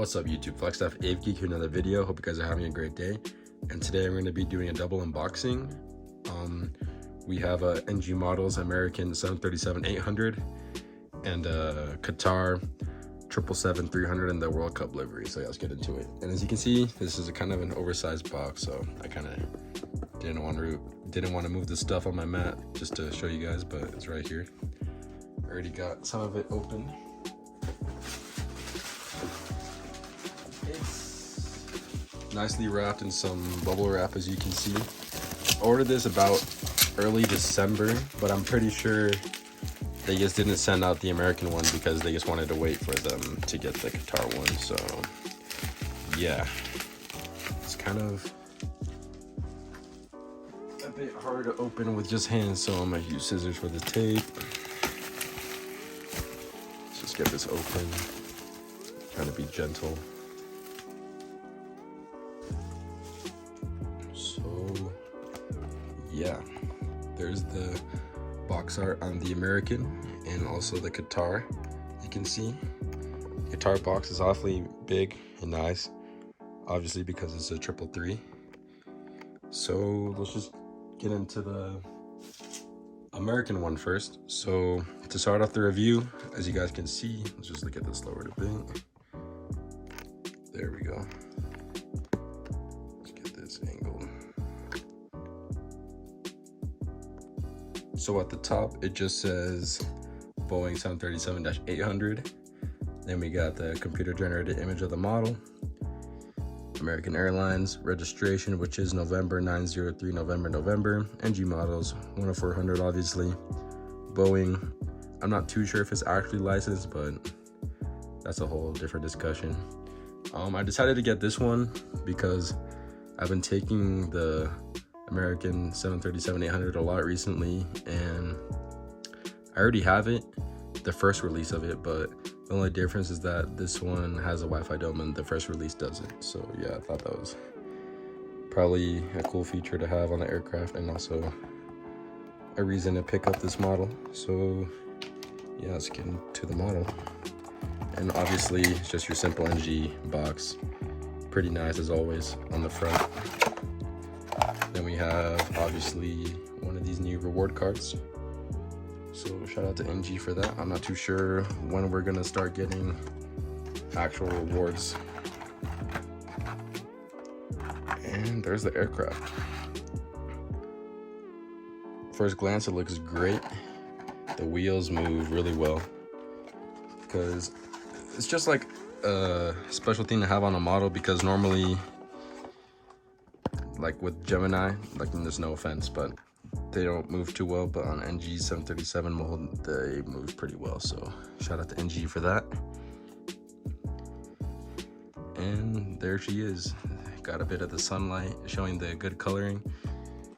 What's up YouTube, Flagstaff AveGeek here, another video. Hope you guys are having a great day. And today I'm going to be doing a double unboxing. We have a NG Models American 737-800 and a Qatar 777-300 in the World Cup livery. So yeah, let's get into it. And as you can see, this is a kind of an oversized box, so I kind of didn't want to move the stuff on my mat just to show you guys, but it's right here. I already got some of it open. Nicely wrapped in some bubble wrap, as you can see. I ordered this about early December, but I'm pretty sure they just didn't send out the American one because they just wanted to wait for them to get the Qatar one. So yeah, it's kind of a bit hard to open with just hands, so I'm gonna use scissors for the tape. Let's just get this open, trying to be gentle. Yeah, there's the box art on the American and also the Qatar. You can see Qatar box is awfully big and nice, obviously because it's a 333. So let's just get into the American one first. So to start off the review, as you guys can see, let's just look at this lowered a bit. There we go. Let's get this angle. So at the top, it just says Boeing 737-800. Then we got the computer generated image of the model. American Airlines registration, which is November 903 November. NG Models 10400, obviously. Boeing, I'm not too sure if it's actually licensed, but that's a whole different discussion. I decided to get this one because I've been taking the American 737-800 a lot recently, and I already have it, the first release of it, but the only difference is that this one has a Wi-Fi dome and the first release doesn't. So yeah, I thought that was probably a cool feature to have on the aircraft, and also a reason to pick up this model. So yeah, let's get into the model. And obviously it's just your simple NG box, pretty nice as always on the front. Then we have obviously one of these new reward cards. So shout out to NG for that. I'm not too sure when we're gonna start getting actual rewards. And there's the aircraft. First glance, it looks great. The wheels move really well because it's just like a special thing to have on a model, because normally, like with Gemini, like, there's no offense, but they don't move too well, but on NG 737 mold, they move pretty well. So shout out to NG for that. And there she is. Got a bit of the sunlight showing the good coloring.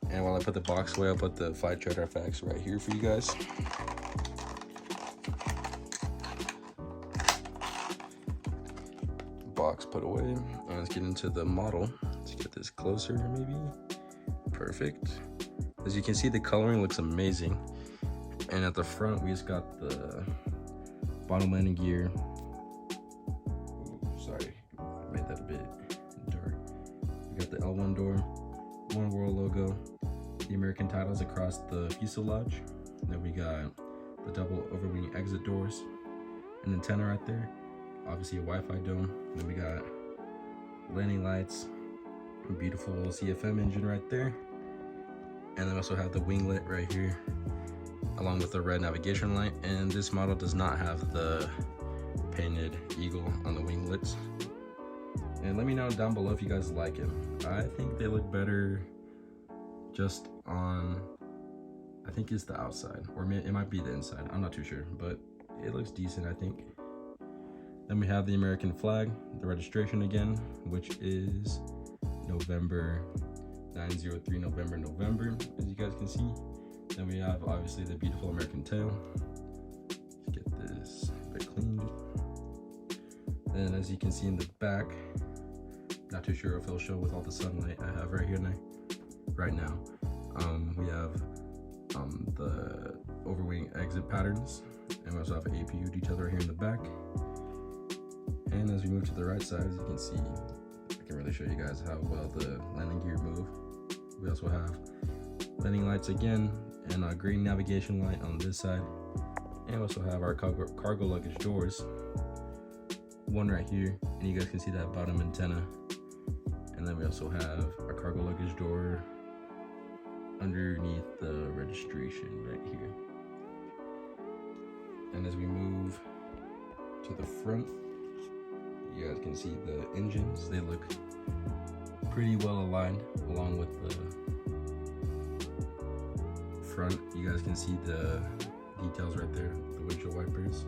And while I put the box away, I'll put the flight trader facts right here for you guys. Box put away, and let's get into the model. Let's get this closer, maybe. Perfect. As you can see, the coloring looks amazing. And at the front, we just got the bottom landing gear. Ooh, sorry, I made that a bit dark. We got the L1 door, One World logo, the American titles across the fuselage. Then we got the double overwing exit doors, an antenna right there, obviously a Wi-Fi dome. Then we got landing lights, a beautiful CFM engine right there, and then also have the winglet right here along with the red navigation light. And this model does not have the painted eagle on the winglets. And let me know down below if you guys like it. I think they look better just on, I think it's the outside, or it might be the inside, I'm not too sure, but it looks decent, I think. Then we have the American flag, the registration again, which is November 903 November, as you guys can see. Then we have obviously the beautiful American tail. Let's get this a bit cleaned. Then as you can see in the back, not too sure if it'll show with all the sunlight I have right here right now. We have the overwing exit patterns, and we also have an APU detail right here in the back. And as we move to the right side, as you can see, I can really show you guys how well the landing gear move. We also have landing lights again, and a green navigation light on this side. And we also have our cargo luggage doors, one right here, and you guys can see that bottom antenna. And then we also have our cargo luggage door underneath the registration right here. And as we move to the front, you guys can see the engines. They look pretty well aligned along with the front. You guys can see the details right there, the windshield wipers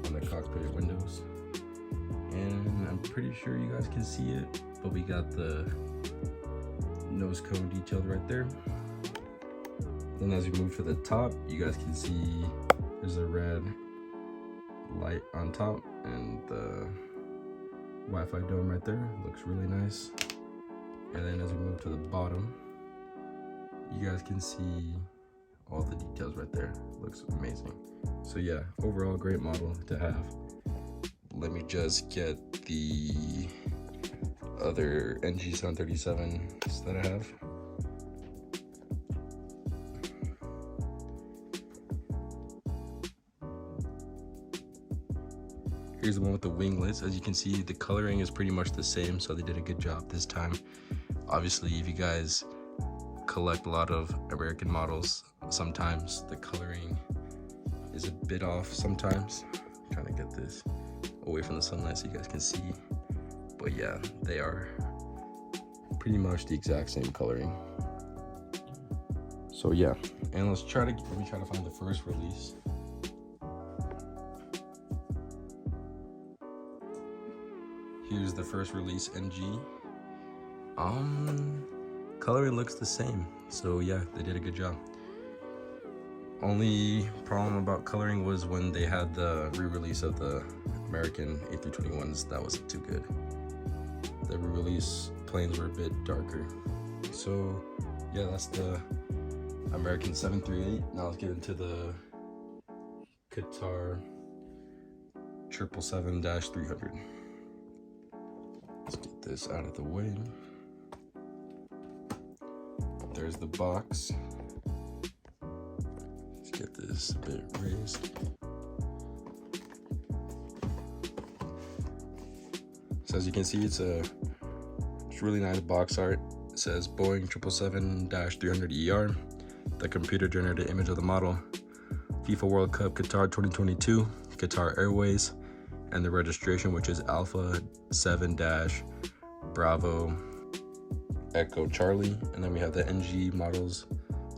on the cockpit windows. And I'm pretty sure you guys can see it, but we got the nose cone detailed right there. Then as we move to the top, you guys can see there's a red light on top, and the Wi-Fi dome right there looks really nice. And then as we move to the bottom, you guys can see all the details right there. Looks amazing. So yeah, overall great model to have. Let me just get the other NG737s that I have. Here's the one with the winglets. As you can see, the coloring is pretty much the same, so they did a good job this time. Obviously, if you guys collect a lot of American models, sometimes the coloring is a bit off sometimes. I'm trying to get this away from the sunlight so you guys can see. But yeah, they are pretty much the exact same coloring. So yeah, and let me try to find the first release. Here's the first release NG. Coloring looks the same, so yeah, they did a good job. Only problem about coloring was when they had the re-release of the American A321s. That wasn't too good. The re-release planes were a bit darker. So yeah, that's the American 738. Now let's get into the Qatar 777-300. Let's get this out of the way. There's the box. Let's get this a bit raised. So as you can see, it's really nice box art. It says Boeing 777-300ER, the computer generated image of the model, FIFA World Cup Qatar 2022, Qatar Airways, and the registration, which is Alpha 7-Bravo Echo Charlie. And then we have the NG models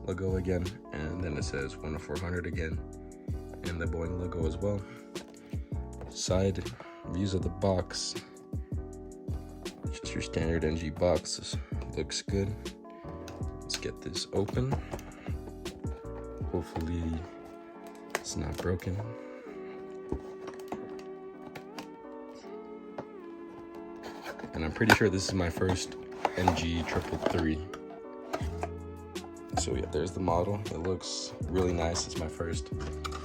logo again, and then it says 1 of 400 again, and the Boeing logo as well. Side views of the box. Just your standard NG box. This looks good. Let's get this open. Hopefully it's not broken. And I'm pretty sure this is my first NG 333. So yeah, there's the model. It looks really nice. It's my first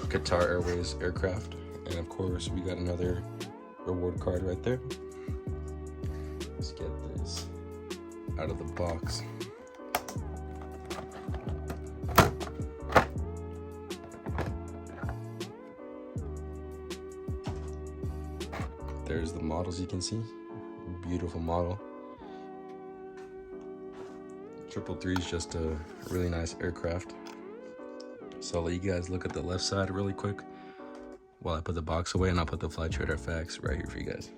Qatar Airways aircraft. And of course, we got another reward card right there. Let's get this out of the box. There's the models you can see. Beautiful model. 333 is just a really nice aircraft. So I'll let you guys look at the left side really quick while I put the box away, and I'll put the Flight Trader facts right here for you guys.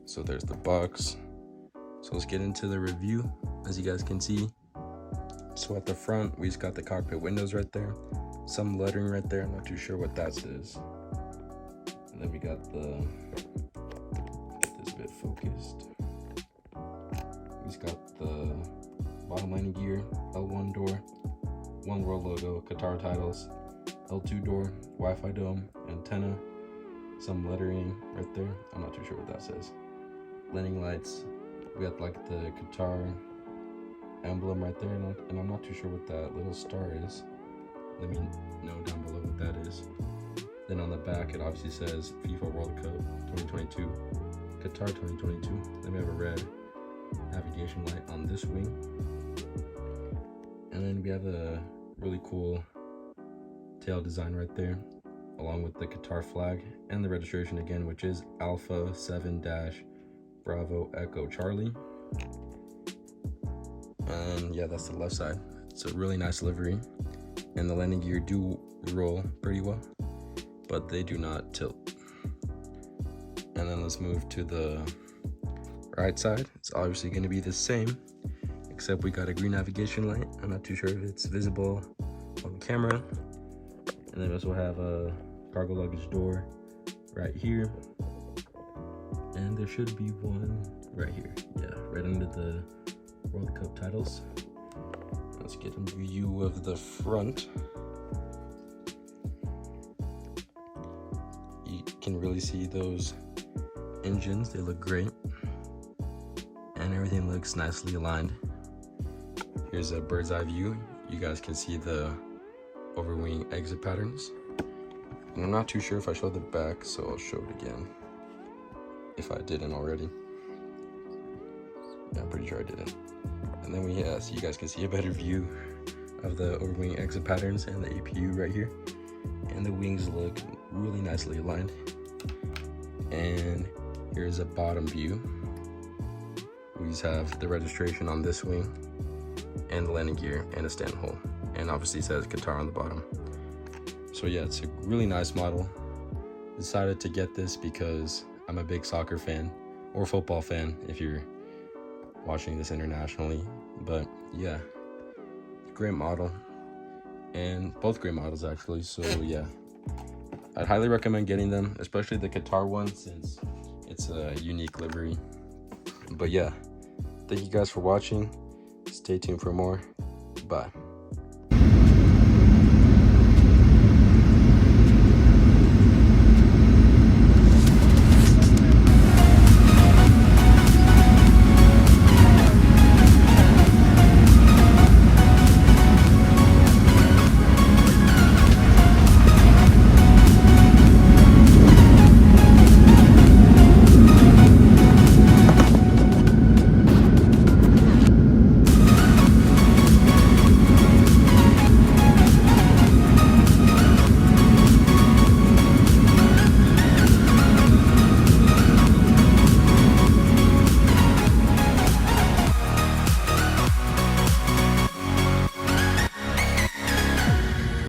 So there's the box. So let's get into the review. As you guys can see, so at the front we just got the cockpit windows right there, some lettering right there, I'm not too sure what that says. And then we got get this bit focused. We just got the bottom landing gear, L1 door, One World logo, Qatar titles, L2 door, Wi-Fi dome, antenna, some lettering right there. I'm not too sure what that says. Landing lights. We got like the Qatar emblem right there, and I'm not too sure what that little star is. Let me know down below what that is. Then on the back, it obviously says FIFA World Cup 2022, Qatar 2022. Then we have a red navigation light on this wing. And then we have a really cool tail design right there, along with the Qatar flag and the registration again, which is Alpha 7-Bravo Echo Charlie. And yeah, that's the left side. It's a really nice livery, and the landing gear do roll pretty well, but they do not tilt. And then let's move to the right side. It's obviously going to be the same, except we got a green navigation light. I'm not too sure if it's visible on camera. And then we also have a cargo luggage door right here, and there should be one right here. Yeah, right under the World Cup titles. Let's get a view of the front. You can really see those engines. They look great, and everything looks nicely aligned. Here's a bird's eye view. You guys can see the overwing exit patterns. And I'm not too sure if I showed the back, so I'll show it again if I didn't already. Yeah, I'm pretty sure I didn't. And then so you guys can see a better view of the overwing exit patterns and the APU right here. And the wings look really nicely aligned. And here's a bottom view. We just have the registration on this wing, and the landing gear, and a stand hole. And obviously it says Qatar on the bottom. So yeah, it's a really nice model. Decided to get this because I'm a big soccer fan, or football fan if you're watching this internationally. But yeah, great model, and both great models actually. So yeah, I'd highly recommend getting them, especially the Qatar one, since it's a unique livery. But yeah, thank you guys for watching. Stay tuned for more. Bye.